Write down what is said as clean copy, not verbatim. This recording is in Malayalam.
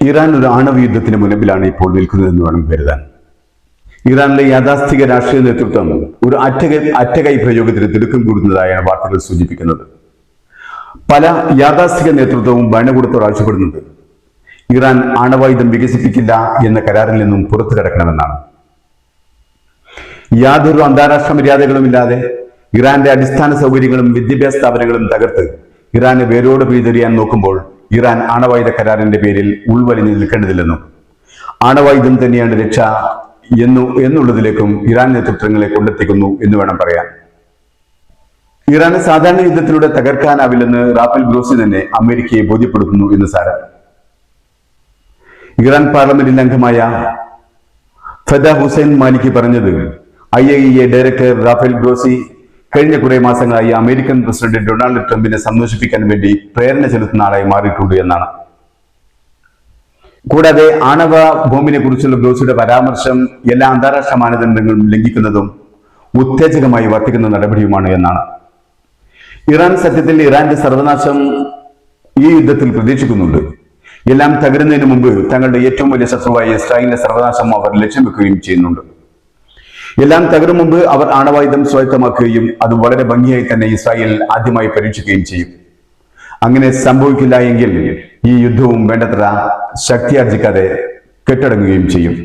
ഇറാൻ ഒരു ആണവ യുദ്ധത്തിന് മുൻപിലാണ് ഇപ്പോൾ നിൽക്കുന്നതെന്ന് വേണം കരുതാൻ. ഇറാനിലെ യാഥാസ്ഥിക രാഷ്ട്രീയ നേതൃത്വം ഒരു അറ്റകൈ പ്രയോഗത്തിന് തിടുക്കം കൂടുന്നതായാണ് വാർത്തകൾ സൂചിപ്പിക്കുന്നത്. പല യാഥാസ്ഥിക നേതൃത്വവും ഭരണകൂടത്തോട് ആവശ്യപ്പെടുന്നത് ഇറാൻ ആണവായുധം വികസിപ്പിക്കില്ല എന്ന കരാറിൽ നിന്നും പുറത്തു കടക്കണമെന്നാണ്. യാതൊരു അന്താരാഷ്ട്ര മര്യാദകളുമില്ലാതെ ഇറാന്റെ അടിസ്ഥാന സൗകര്യങ്ങളും വിദ്യാഭ്യാസ സ്ഥാപനങ്ങളും തകർത്ത് ഇറാന് വേരോട് പിഴുതെറിയാൻ നോക്കുമ്പോൾ ഇറാൻ ആണവായുധ കരാറിന്റെ പേരിൽ ഉൾവലിഞ്ഞു നിൽക്കേണ്ടതില്ലെന്നും ആണവായുധം തന്നെയാണ് രക്ഷ എന്നുള്ളതിലേക്കും ഇറാൻ നേതൃത്വങ്ങളെ കൊണ്ടെത്തിക്കുന്നു എന്ന് വേണം പറയാൻ. ഇറാന് സാധാരണ യുദ്ധത്തിലൂടെ തകർക്കാനാവില്ലെന്ന് റാഫേൽ ഗ്രോസി തന്നെ അമേരിക്കയെ ബോധ്യപ്പെടുത്തുന്നു എന്ന് സാരം. ഇറാൻ പാർലമെന്റിൽ അംഗമായ ഫദ ഹുസൈൻ മാലിക്കി പറഞ്ഞത് IAEA ഡയറക്ടർ റാഫേൽ ഗ്രോസി കഴിഞ്ഞ കുറെ മാസങ്ങളായി അമേരിക്കൻ പ്രസിഡന്റ് ഡൊണാൾഡ് ട്രംപിനെ സന്തോഷിപ്പിക്കാൻ വേണ്ടി പ്രേരണ ചെലുത്തുന്ന ആളായി മാറിയിട്ടുണ്ട് എന്നാണ്. കൂടാതെ ആണവ ബോംബിനെ കുറിച്ചുള്ള ഗ്രോസിയുടെ പരാമർശം എല്ലാ അന്താരാഷ്ട്ര മാനദണ്ഡങ്ങളും ലംഘിക്കുന്നതും ഉത്തേജകമായി വർത്തിക്കുന്ന നടപടിയുമാണ് എന്നാണ്. ഇറാൻ സത്യത്തിൽ ഇറാന്റെ സർവനാശം ഈ യുദ്ധത്തിൽ പ്രതീക്ഷിക്കുന്നുണ്ട്. എല്ലാം തകരുന്നതിന് മുമ്പ് തങ്ങളുടെ ഏറ്റവും വലിയ ശത്രുവായ ഇസ്രായേലിന്റെ സർവനാശം അവർ ലക്ഷ്യം വെക്കുകയും ചെയ്യുന്നുണ്ട്. എല്ലാം തകരും മുമ്പ് അവർ ആണവായുധം സ്വായത്തമാക്കുകയും അത് വളരെ ഭംഗിയായി തന്നെ ഇസ്രായേൽ ആദ്യമായി പരീക്ഷിക്കുകയും ചെയ്യും. അങ്ങനെ സംഭവിക്കില്ല എങ്കിൽ ഈ യുദ്ധവും വേണ്ടത്ര ശക്തിയാർജിക്കാതെ കെട്ടടങ്ങുകയും ചെയ്യും.